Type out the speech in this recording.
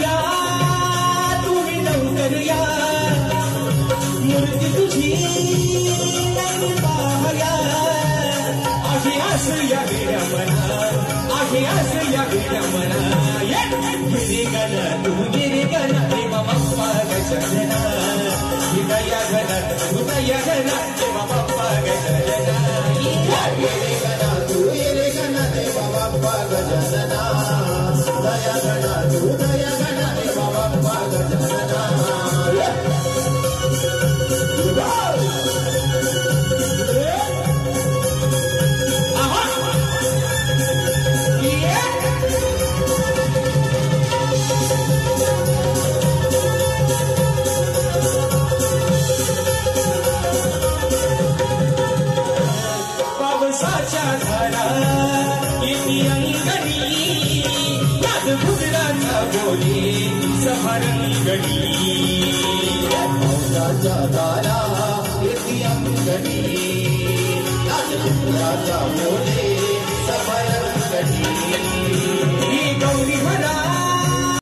या तुम्ही लवकर या मूर्ती तुझी पाहया आहे आस या वेड्या मना आहे आस या वेड्या मना गिरिगण तू गिरिगण देवा बाप्पा गजानना हृदया घन देवा बाप्पा गजानना गिरिगण तू गिरिगण देवा बाप्पा गजानना दया घन तू दया घन देवा बाप्पा गजानना पावसाच्या धारा येती अंगणी नाद भुजराचा बोले सभारंगणी पावसाच्या धारा येती अंगणी नाद भुजराचा बोले सभारंगणी